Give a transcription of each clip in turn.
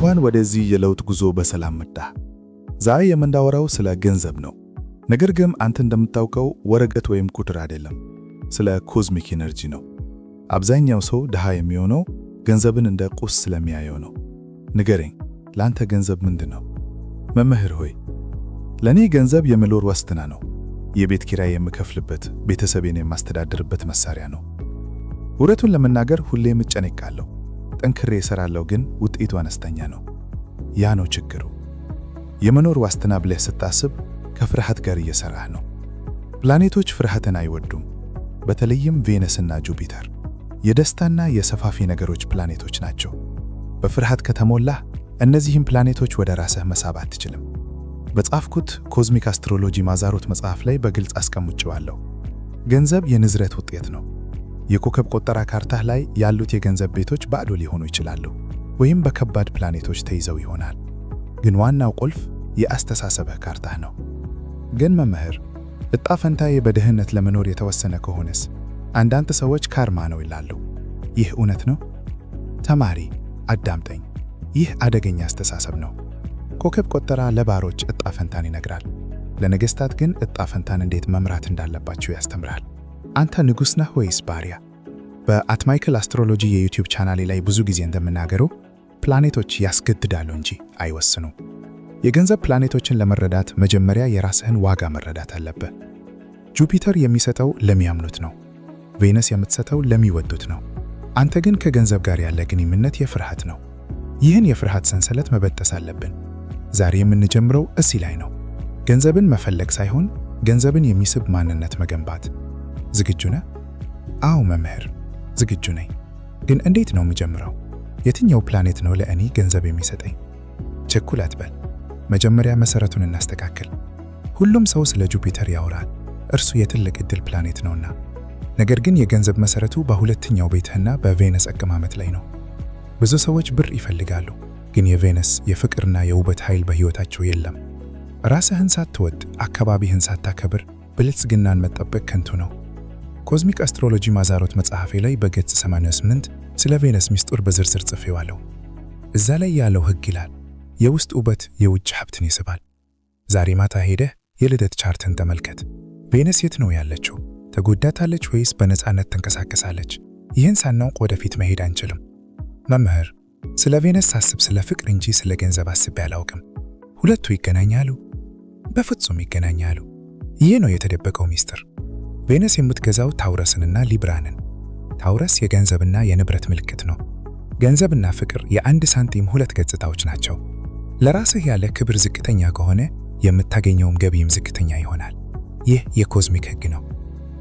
እንኳን ወደዚህ የለውጥ ጉዞ በሰላም መጣህ። ዛሬ የምናወራው ስለ ገንዘብ ነው። ነገር ግን አንተ እንደምታውቀው ወረቀት ወይም ቁጥር አይደለም፣ ስለ ኮዝሚክ ኢነርጂ ነው። አብዛኛው ሰው ድሃ የሚሆነው ገንዘብን እንደ ቁስ ስለሚያየው ነው። ንገረኝ፣ ለአንተ ገንዘብ ምንድን ነው? መምህር ሆይ፣ ለእኔ ገንዘብ የመኖር ዋስትና ነው። የቤት ኪራይ የምከፍልበት፣ ቤተሰቤን የማስተዳድርበት መሳሪያ ነው። እውነቱን ለመናገር ሁሌም እጨነቃለሁ። ጠንክሬ እሰራለሁ፣ ግን ውጤቱ አነስተኛ ነው። ያ ነው ችግሩ። የመኖር ዋስትና ብለህ ስታስብ ከፍርሃት ጋር እየሰራህ ነው። ፕላኔቶች ፍርሃትን አይወዱም። በተለይም ቬነስና ጁፒተር የደስታና የሰፋፊ ነገሮች ፕላኔቶች ናቸው። በፍርሃት ከተሞላህ እነዚህም ፕላኔቶች ወደ ራስህ መሳብ አትችልም። በጻፍኩት ኮዝሚክ አስትሮሎጂ ማዛሮት መጽሐፍ ላይ በግልጽ አስቀምጬዋለሁ። ገንዘብ የንዝረት ውጤት ነው። የኮከብ ቆጠራ ካርታህ ላይ ያሉት የገንዘብ ቤቶች ባዶ ሊሆኑ ይችላሉ፣ ወይም በከባድ ፕላኔቶች ተይዘው ይሆናል። ግን ዋናው ቁልፍ የአስተሳሰብህ ካርታህ ነው። ግን መምህር፣ እጣ ፈንታዬ በድህነት ለመኖር የተወሰነ ከሆነስ? አንዳንድ ሰዎች ካርማ ነው ይላሉ። ይህ እውነት ነው? ተማሪ አዳምጠኝ። ይህ አደገኛ አስተሳሰብ ነው። ኮከብ ቆጠራ ለባሮች እጣ ፈንታን ይነግራል፣ ለነገሥታት ግን እጣ ፈንታን እንዴት መምራት እንዳለባቸው ያስተምራል። አንተ ንጉሥ ነህ ወይስ ባሪያ? በአትማይክል አስትሮሎጂ የዩቲዩብ ቻናሌ ላይ ብዙ ጊዜ እንደምናገረው ፕላኔቶች ያስገድዳሉ እንጂ አይወስኑም። የገንዘብ ፕላኔቶችን ለመረዳት መጀመሪያ የራስህን ዋጋ መረዳት አለብህ። ጁፒተር የሚሰጠው ለሚያምኑት ነው። ቬነስ የምትሰጠው ለሚወዱት ነው። አንተ ግን ከገንዘብ ጋር ያለ ግንኙነት የፍርሃት ነው። ይህን የፍርሃት ሰንሰለት መበጠስ አለብን። ዛሬ የምንጀምረው እዚህ ላይ ነው። ገንዘብን መፈለግ ሳይሆን ገንዘብን የሚስብ ማንነት መገንባት። ዝግጁ ነህ? አዎ መምህር፣ ዝግጁ ነኝ። ግን እንዴት ነው የምጀምረው? የትኛው ፕላኔት ነው ለእኔ ገንዘብ የሚሰጠኝ? ቸኩል አትበል። መጀመሪያ መሰረቱን እናስተካክል። ሁሉም ሰው ስለ ጁፒተር ያወራል፣ እርሱ የትልቅ ዕድል ፕላኔት ነውና። ነገር ግን የገንዘብ መሰረቱ በሁለተኛው ቤትህና በቬነስ አቀማመጥ ላይ ነው። ብዙ ሰዎች ብር ይፈልጋሉ፣ ግን የቬነስ የፍቅርና የውበት ኃይል በሕይወታቸው የለም። ራስህን ሳትወድ፣ አካባቢህን ሳታከብር ብልጽግናን መጠበቅ ከንቱ ነው። ኮዝሚክ አስትሮሎጂ ማዛሮት መጽሐፌ ላይ በገጽ 88 ስለ ቬነስ ሚስጥር በዝርዝር ጽፌዋለሁ። እዛ ላይ ያለው ሕግ ይላል፣ የውስጥ ውበት የውጭ ሀብትን ይስባል። ዛሬ ማታ ሄደህ የልደት ቻርትን ተመልከት። ቬነስ የት ነው ያለችው? ተጎዳታለች ወይስ በነፃነት ተንቀሳቀሳለች? ይህን ሳናውቅ ወደፊት መሄድ አንችልም። መምህር፣ ስለ ቬነስ ሳስብ ስለ ፍቅር እንጂ ስለ ገንዘብ አስቤ አላውቅም። ሁለቱ ይገናኛሉ? በፍጹም ይገናኛሉ። ይህ ነው የተደበቀው ሚስጥር። ቬነስ የምትገዛው ታውረስንና ሊብራንን። ታውረስ የገንዘብና የንብረት ምልክት ነው። ገንዘብና ፍቅር የአንድ ሳንቲም ሁለት ገጽታዎች ናቸው። ለራስህ ያለ ክብር ዝቅተኛ ከሆነ የምታገኘውም ገቢም ዝቅተኛ ይሆናል። ይህ የኮዝሚክ ሕግ ነው።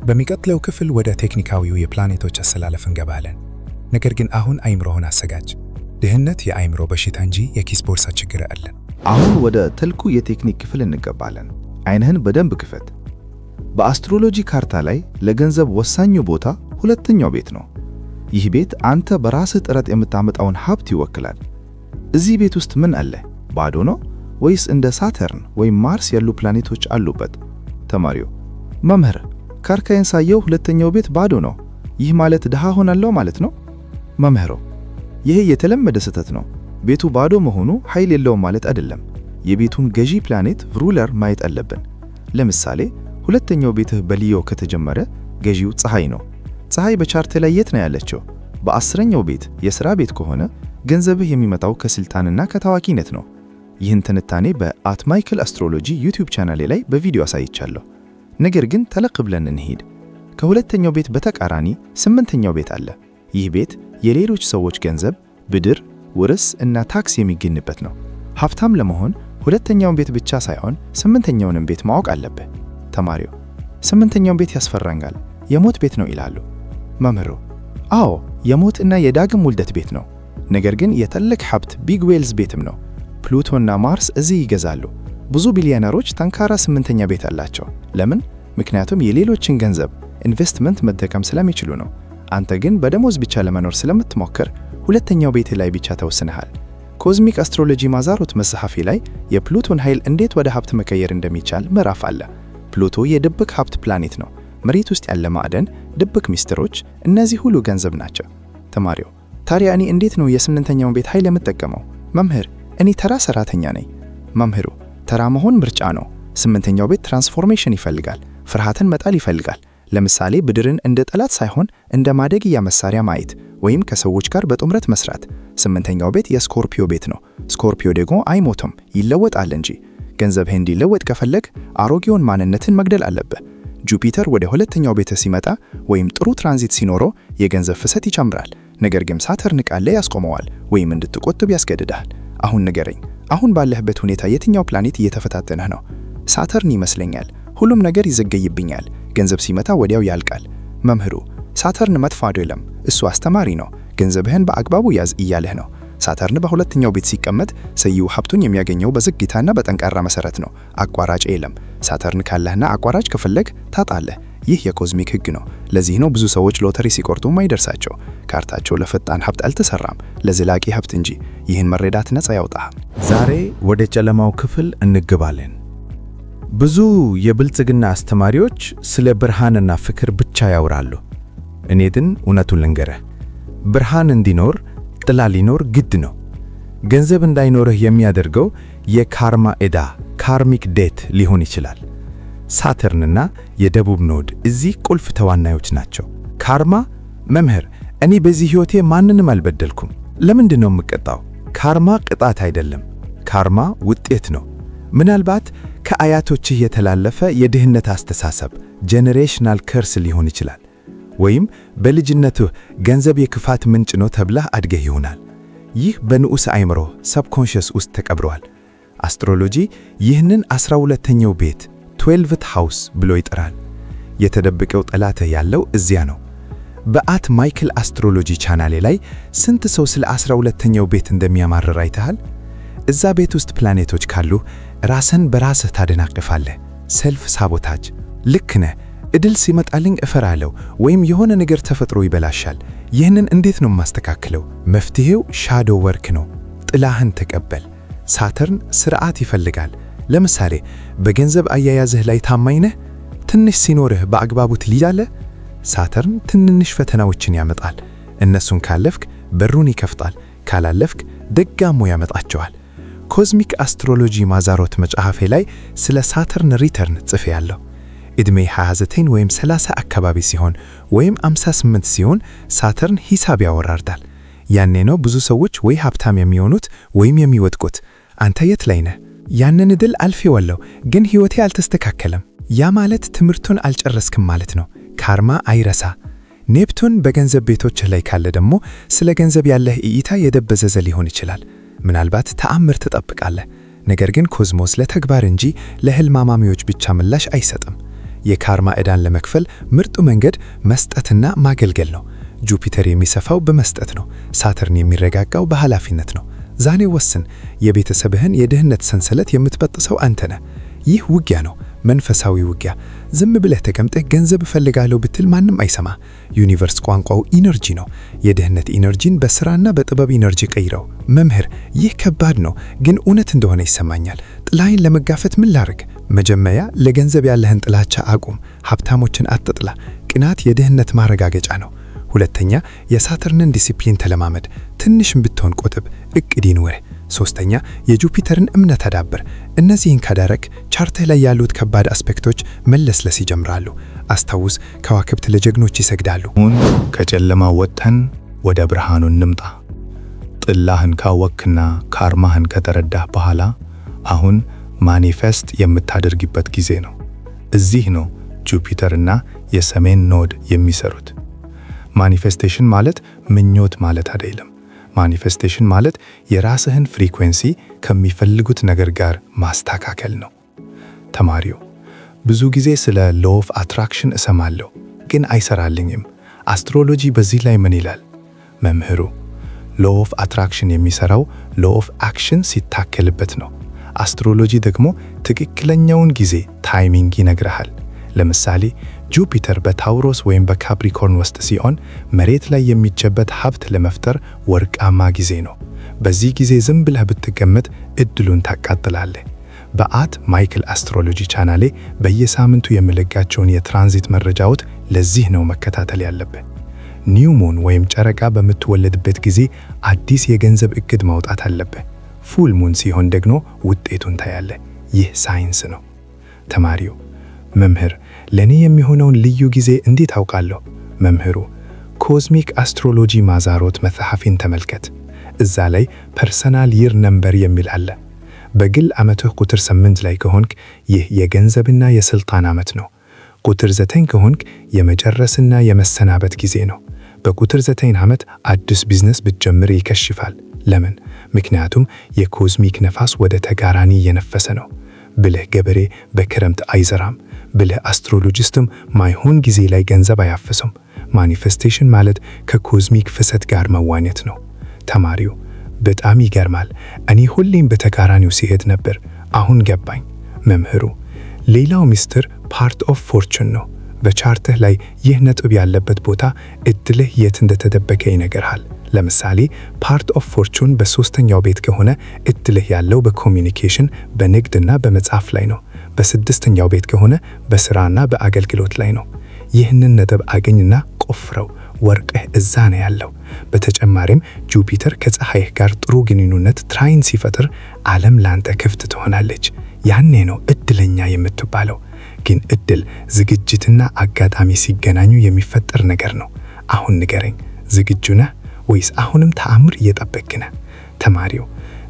በሚቀጥለው ክፍል ወደ ቴክኒካዊው የፕላኔቶች አሰላለፍ እንገባለን። ነገር ግን አሁን አይምሮህን አዘጋጅ። ድህነት የአይምሮ በሽታ እንጂ የኪስ ቦርሳ ችግር አለን። አሁን ወደ ትልቁ የቴክኒክ ክፍል እንገባለን። ዓይንህን በደንብ ክፈት። በአስትሮሎጂ ካርታ ላይ ለገንዘብ ወሳኙ ቦታ ሁለተኛው ቤት ነው። ይህ ቤት አንተ በራስህ ጥረት የምታመጣውን ሀብት ይወክላል። እዚህ ቤት ውስጥ ምን አለ? ባዶ ነው ወይስ እንደ ሳተርን ወይም ማርስ ያሉ ፕላኔቶች አሉበት? ተማሪው መምህር፣ ካርታዬን ሳየው ሁለተኛው ቤት ባዶ ነው። ይህ ማለት ድሃ ሆናለሁ ማለት ነው? መምህሮ፣ ይህ የተለመደ ስህተት ነው። ቤቱ ባዶ መሆኑ ኃይል የለውም ማለት አይደለም። የቤቱን ገዢ ፕላኔት ሩለር ማየት አለብን። ለምሳሌ ሁለተኛው ቤትህ በሊዮ ከተጀመረ ገዢው ፀሐይ ነው። ፀሐይ በቻርት ላይ የት ነው ያለችው? በ10ኛው ቤት የሥራ ቤት ከሆነ ገንዘብህ የሚመጣው ከስልጣንና ከታዋቂነት ነው። ይህን ትንታኔ በአትማይክል አስትሮሎጂ ዩቲዩብ ቻናሌ ላይ በቪዲዮ አሳይቻለሁ። ነገር ግን ተለቅ ብለን እንሂድ። ከሁለተኛው ቤት በተቃራኒ 8ኛው ቤት አለ። ይህ ቤት የሌሎች ሰዎች ገንዘብ፣ ብድር፣ ውርስ እና ታክስ የሚገኝበት ነው። ሀብታም ለመሆን ሁለተኛውን ቤት ብቻ ሳይሆን 8ኛውንም ቤት ማወቅ አለብህ። ተማሪው 8ኛው ቤት ያስፈራኛል፣ የሞት ቤት ነው ይላሉ። መምህሩ፣ አዎ የሞት እና የዳግም ውልደት ቤት ነው። ነገር ግን የትልቅ ሀብት ቢግ ዌልዝ ቤትም ነው። ፕሉቶና ማርስ እዚህ ይገዛሉ። ብዙ ቢሊዮነሮች ጠንካራ 8ኛ ቤት አላቸው። ለምን? ምክንያቱም የሌሎችን ገንዘብ ኢንቨስትመንት መጠቀም ስለሚችሉ ነው። አንተ ግን በደሞዝ ብቻ ለመኖር ስለምትሞክር ሁለተኛው ቤት ላይ ብቻ ተወስነሃል። ኮዝሚክ አስትሮሎጂ ማዛሮት መጽሐፌ ላይ የፕሉቶን ኃይል እንዴት ወደ ሀብት መቀየር እንደሚቻል ምዕራፍ አለ። ፕሉቶ የድብቅ ሀብት ፕላኔት ነው። መሬት ውስጥ ያለ ማዕደን፣ ድብቅ ሚስጥሮች፣ እነዚህ ሁሉ ገንዘብ ናቸው። ተማሪው፣ ታዲያ እኔ እንዴት ነው የ8ኛውን ቤት ኃይል የምጠቀመው? መምህር እኔ ተራ ሰራተኛ ነኝ። መምህሩ ተራ መሆን ምርጫ ነው። 8ኛው ቤት ትራንስፎርሜሽን ይፈልጋል። ፍርሃትን መጣል ይፈልጋል። ለምሳሌ ብድርን እንደ ጠላት ሳይሆን እንደ ማደግያ መሳሪያ ማየት ወይም ከሰዎች ጋር በጥምረት መስራት። 8ኛው ቤት የስኮርፒዮ ቤት ነው። ስኮርፒዮ ደግሞ አይሞትም ይለወጣል እንጂ። ገንዘብህ እንዲለወጥ ከፈለግ አሮጌውን ማንነትን መግደል አለብህ። ጁፒተር ወደ 2ኛው ቤት ሲመጣ ወይም ጥሩ ትራንዚት ሲኖረው የገንዘብ ፍሰት ይጨምራል። ነገር ግን ሳተርን ቃል ላይ ያስቆመዋል ወይም እንድትቆጥብ ያስገድዳል። አሁን ንገረኝ፣ አሁን ባለህበት ሁኔታ የትኛው ፕላኔት እየተፈታተነህ ነው? ሳተርን ይመስለኛል። ሁሉም ነገር ይዘገይብኛል። ገንዘብ ሲመጣ ወዲያው ያልቃል። መምህሩ ሳተርን መጥፎ አይደለም፣ እሱ አስተማሪ ነው። ገንዘብህን በአግባቡ ያዝ እያለህ ነው። ሳተርን በ2ኛው ቤት ሲቀመጥ ሰውየው ሀብቱን የሚያገኘው በዝግታና በጠንካራ መሰረት ነው። አቋራጭ የለም። ሳተርን ካለህና አቋራጭ ከፈለግ ታጣለህ። ይህ የኮዝሚክ ህግ ነው። ለዚህ ነው ብዙ ሰዎች ሎተሪ ሲቆርጡ ማይደርሳቸው። ካርታቸው ለፈጣን ሀብት አልተሰራም፣ ለዘላቂ ሀብት እንጂ። ይህን መረዳት ነፃ ያውጣል። ዛሬ ወደ ጨለማው ክፍል እንገባለን። ብዙ የብልጽግና አስተማሪዎች ስለ ብርሃንና ፍቅር ብቻ ያወራሉ። እኔ ግን እውነቱን ልንገርህ፣ ብርሃን እንዲኖር ጥላ ሊኖር ግድ ነው። ገንዘብ እንዳይኖርህ የሚያደርገው የካርማ ዕዳ ካርሚክ ዴት ሊሆን ይችላል። ሳተርንና የደቡብ ኖድ እዚህ ቁልፍ ተዋናዮች ናቸው። ካርማ መምህር፣ እኔ በዚህ ሕይወቴ ማንንም አልበደልኩም፣ ለምንድን ነው የምቀጣው? ካርማ ቅጣት አይደለም፣ ካርማ ውጤት ነው። ምናልባት ከአያቶችህ የተላለፈ የድህነት አስተሳሰብ ጄኔሬሽናል ከርስ ሊሆን ይችላል። ወይም በልጅነትህ ገንዘብ የክፋት ምንጭ ነው ተብለህ አድገህ ይሆናል። ይህ በንዑስ አእምሮ ሰብኮንሽስ ውስጥ ተቀብሯል። አስትሮሎጂ ይህንን 12ኛው ቤት 12th ሃውስ ብሎ ይጠራል። የተደበቀው ጠላትህ ያለው እዚያ ነው። በአት ማይክል አስትሮሎጂ ቻናሌ ላይ ስንት ሰው ስለ 12ኛው ቤት እንደሚያማርር አይተሃል? እዛ ቤት ውስጥ ፕላኔቶች ካሉ ራስን በራስህ ታደናቅፋለህ። ሰልፍ ሳቦታጅ። ልክ ነህ። እድል ሲመጣልኝ እፈራለሁ ወይም የሆነ ነገር ተፈጥሮ ይበላሻል። ይህንን እንዴት ነው የማስተካክለው? መፍትሄው ሻዶ ወርክ ነው። ጥላህን ተቀበል። ሳተርን ስርዓት ይፈልጋል። ለምሳሌ በገንዘብ አያያዝህ ላይ ታማኝ ነህ? ትንሽ ሲኖርህ በአግባቡ ትይዛለህ? ሳተርን ትንንሽ ፈተናዎችን ያመጣል። እነሱን ካለፍክ በሩን ይከፍታል፣ ካላለፍክ ደጋሞ ያመጣቸዋል። ኮዝሚክ አስትሮሎጂ ማዛሮት መጽሐፌ ላይ ስለ ሳተርን ሪተርን ጽፌያለሁ። ዕድሜ 29 ወይም 30 አካባቢ ሲሆን ወይም 58 ሲሆን ሳተርን ሂሳብ ያወራርዳል። ያኔ ነው ብዙ ሰዎች ወይ ሀብታም የሚሆኑት ወይም የሚወድቁት። አንተ የት ላይ ነህ? ያንን ዕድል አልፌዋለሁ፣ ግን ሕይወቴ አልተስተካከለም። ያ ማለት ትምህርቱን አልጨረስክም ማለት ነው። ካርማ አይረሳ። ኔፕቱን በገንዘብ ቤቶችህ ላይ ካለ ደግሞ ስለ ገንዘብ ያለህ እይታ የደበዘዘ ሊሆን ይችላል። ምናልባት ተአምር ትጠብቃለህ። ነገር ግን ኮዝሞስ ለተግባር እንጂ ለህልማማሚዎች ብቻ ምላሽ አይሰጥም። የካርማ ዕዳን ለመክፈል ምርጡ መንገድ መስጠትና ማገልገል ነው። ጁፒተር የሚሰፋው በመስጠት ነው። ሳተርን የሚረጋጋው በኃላፊነት ነው። ዛሬ ወስን። የቤተሰብህን የድህነት ሰንሰለት የምትበጥሰው አንተ ነህ። ይህ ውጊያ ነው፣ መንፈሳዊ ውጊያ። ዝም ብለህ ተቀምጠህ ገንዘብ እፈልጋለሁ ብትል ማንም አይሰማ። ዩኒቨርስ ቋንቋው ኢነርጂ ነው። የድህነት ኢነርጂን በስራና በጥበብ ኢነርጂ ቀይረው። መምህር፣ ይህ ከባድ ነው፣ ግን እውነት እንደሆነ ይሰማኛል። ጥላይን ለመጋፈት ምን ላድርግ? መጀመሪያ ለገንዘብ ያለህን ጥላቻ አቁም። ሀብታሞችን አትጥላ። ቅናት የድህነት ማረጋገጫ ነው። ሁለተኛ፣ የሳተርንን ዲሲፕሊን ተለማመድ። ትንሽም ብትሆን ቆጥብ፣ እቅድ ይኑርህ። ሶስተኛ፣ የጁፒተርን እምነት አዳብር። እነዚህን ካዳረክ ቻርትህ ላይ ያሉት ከባድ አስፔክቶች መለስለስ ይጀምራሉ። አስታውስ፣ ከዋክብት ለጀግኖች ይሰግዳሉ። አሁን ከጨለማ ወጥተን ወደ ብርሃኑ እንምጣ። ጥላህን ካወክና ካርማህን ከተረዳህ በኋላ አሁን ማኒፌስት የምታደርግበት ጊዜ ነው። እዚህ ነው ጁፒተርና የሰሜን ኖድ የሚሰሩት። ማኒፌስቴሽን ማለት ምኞት ማለት አይደለም። ማኒፌስቴሽን ማለት የራስህን ፍሪኩዌንሲ ከሚፈልጉት ነገር ጋር ማስተካከል ነው። ተማሪው ብዙ ጊዜ ስለ ሎው ኦፍ አትራክሽን እሰማለሁ፣ ግን አይሰራልኝም። አስትሮሎጂ በዚህ ላይ ምን ይላል? መምህሩ ሎው ኦፍ አትራክሽን የሚሰራው ሎው ኦፍ አክሽን ሲታከልበት ነው። አስትሮሎጂ ደግሞ ትክክለኛውን ጊዜ ታይሚንግ ይነግርሃል። ለምሳሌ ጁፒተር በታውሮስ ወይም በካፕሪኮርን ውስጥ ሲሆን መሬት ላይ የሚጨበት ሀብት ለመፍጠር ወርቃማ ጊዜ ነው። በዚህ ጊዜ ዝም ብለህ ብትገመት እድሉን ታቃጥላለህ። በአት ማይክል አስትሮሎጂ ቻናሌ በየሳምንቱ የምለጋቸውን የትራንዚት መረጃዎች ለዚህ ነው መከታተል ያለብህ። ኒው ሙን ወይም ጨረቃ በምትወለድበት ጊዜ አዲስ የገንዘብ እቅድ ማውጣት አለብህ። ፉል ሙን ሲሆን ደግሞ ውጤቱን ታያለህ። ይህ ሳይንስ ነው። ተማሪው መምህር፣ ለኔ የሚሆነውን ልዩ ጊዜ እንዴት አውቃለሁ? መምህሩ ኮዝሚክ አስትሮሎጂ ማዛሮት መጽሐፊን ተመልከት። እዛ ላይ ፐርሰናል ይር ነምበር የሚል አለ። በግል ዓመትህ ቁጥር 8 ላይ ከሆንክ ይህ የገንዘብና የስልጣን ዓመት ነው። ቁጥር 9 ከሆንክ የመጨረስና የመሰናበት ጊዜ ነው። በቁጥር 9 ዓመት አዲስ ቢዝነስ ብትጀምር ይከሽፋል። ለምን? ምክንያቱም የኮዝሚክ ነፋስ ወደ ተጋራኒ እየነፈሰ ነው። ብልህ ገበሬ በክረምት አይዘራም። ብልህ አስትሮሎጂስትም ማይሆን ጊዜ ላይ ገንዘብ አያፍስም። ማኒፌስቴሽን ማለት ከኮዝሚክ ፍሰት ጋር መዋኘት ነው። ተማሪው በጣም ይገርማል። እኔ ሁሌም በተቃራኒው ሲሄድ ነበር፣ አሁን ገባኝ። መምህሩ ሌላው ሚስጥር ፓርት ኦፍ ፎርቹን ነው። በቻርትህ ላይ ይህ ነጥብ ያለበት ቦታ እድልህ የት እንደተደበቀ ይነገርሃል። ለምሳሌ ፓርት ኦፍ ፎርቹን በ3ኛው ቤት ከሆነ እድልህ ያለው በኮሚኒኬሽን በንግድና በመጻፍ ላይ ነው። በ6ኛው ቤት ከሆነ በስራና በአገልግሎት ላይ ነው። ይህንን ነጥብ አገኝና ቆፍረው፣ ወርቅህ እዛ ነው ያለው። በተጨማሪም ጁፒተር ከፀሐይህ ጋር ጥሩ ግንኙነት ትራይን ሲፈጥር ዓለም ላንተ ክፍት ትሆናለች። ያኔ ነው እድለኛ የምትባለው። ግን እድል፣ ዝግጅትና አጋጣሚ ሲገናኙ የሚፈጠር ነገር ነው። አሁን ንገረኝ፣ ዝግጁ ነህ ወይስ አሁንም ተአምር እየጠበቅክ ነህ? ተማሪው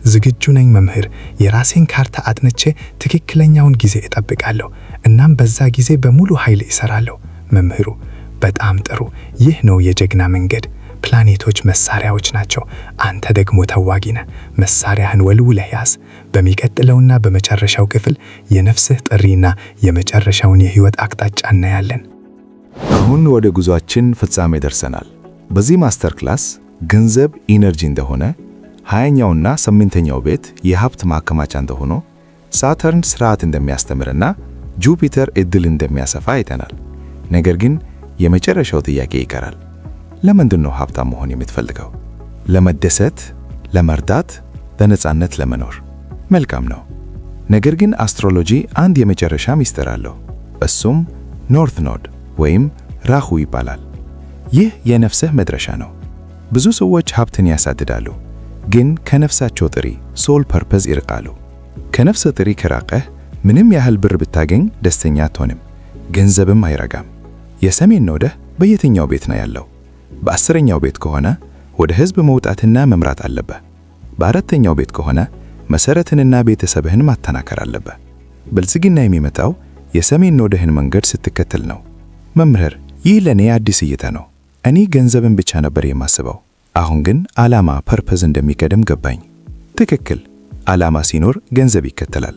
ዝግጁ ነኝ መምህር። የራሴን ካርታ አጥንቼ ትክክለኛውን ጊዜ እጠብቃለሁ። እናም በዛ ጊዜ በሙሉ ኃይል እሰራለሁ። መምህሩ በጣም ጥሩ። ይህ ነው የጀግና መንገድ። ፕላኔቶች መሳሪያዎች ናቸው። አንተ ደግሞ ተዋጊ ነህ። መሳሪያህን ወልውለህ ያዝ። በሚቀጥለውና በመጨረሻው ክፍል የነፍስህ ጥሪና የመጨረሻውን የህይወት አቅጣጫ እናያለን። አሁን ወደ ጉዟችን ፍጻሜ ደርሰናል። በዚህ ማስተር ክላስ ገንዘብ ኢነርጂ እንደሆነ፣ 20ኛውና 8ኛው ቤት የሀብት ማከማቻ እንደሆነ፣ ሳተርን ስርዓት እንደሚያስተምርና ጁፒተር እድል እንደሚያሰፋ አይተናል። ነገር ግን የመጨረሻው ጥያቄ ይቀራል። ለምንድን ነው ሀብታም መሆን የምትፈልገው? ለመደሰት፣ ለመርዳት፣ ለነጻነት ለመኖር? መልካም ነው። ነገር ግን አስትሮሎጂ አንድ የመጨረሻ ሚስጥር አለው። እሱም ኖርት ኖድ ወይም ራሁ ይባላል። ይህ የነፍስህ መድረሻ ነው። ብዙ ሰዎች ሀብትን ያሳድዳሉ፣ ግን ከነፍሳቸው ጥሪ ሶል ፐርፐዝ ይርቃሉ። ከነፍስ ጥሪ ከራቀህ ምንም ያህል ብር ብታገኝ ደስተኛ አትሆንም፣ ገንዘብም አይረጋም። የሰሜን ኖድህ በየትኛው ቤት ነው ያለው? በ10ኛው ቤት ከሆነ ወደ ህዝብ መውጣትና መምራት አለብህ። በ4ኛው ቤት ከሆነ መሰረትንና ቤተሰብህን ማጠናከር አለብህ። ብልጽግና የሚመጣው የሰሜን ኖድህን መንገድ ስትከተል ነው። መምህር፣ ይህ ለኔ አዲስ እይታ ነው። እኔ ገንዘብን ብቻ ነበር የማስበው። አሁን ግን ዓላማ ፐርፐዝ እንደሚቀደም ገባኝ። ትክክል። ዓላማ ሲኖር ገንዘብ ይከተላል።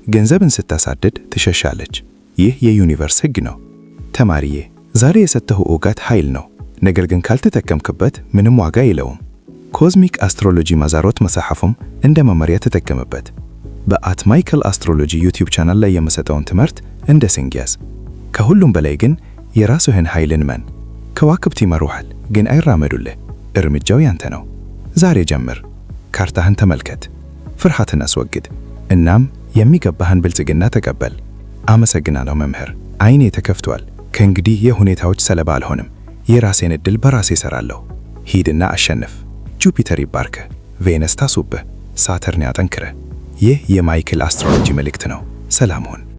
ገንዘብን ስታሳድድ ትሸሻለች። ይህ የዩኒቨርስ ህግ ነው። ተማሪዬ፣ ዛሬ የሰጠሁ ዕውቀት ኃይል ነው። ነገር ግን ካልተጠቀምክበት ምንም ዋጋ የለውም። ኮዝሚክ አስትሮሎጂ ማዛሮት መጽሐፉም እንደ መመሪያ ተጠቀምበት። በአት ማይክል አስትሮሎጂ ዩቲዩብ ቻናል ላይ የምሰጠውን ትምህርት እንደ ስንቅ ያዝ። ከሁሉም በላይ ግን የራስህን ኃይልን መን። ከዋክብት ይመሩሃል፣ ግን አይራመዱልህ። እርምጃው ያንተ ነው። ዛሬ ጀምር። ካርታህን ተመልከት፣ ፍርሃትን አስወግድ፣ እናም የሚገባህን ብልጽግና ተቀበል። አመሰግናለሁ መምህር። አይኔ ተከፍቷል። ከእንግዲህ የሁኔታዎች ሰለባ አልሆንም። የራሴን ዕድል በራሴ እሰራለሁ። ሂድና አሸንፍ። ጁፒተር ይባርክህ፣ ቬነስ ታሱብህ፣ ሳተርን ያጠንክርህ። ይህ የማይክል አስትሮሎጂ መልእክት ነው። ሰላም ሁን።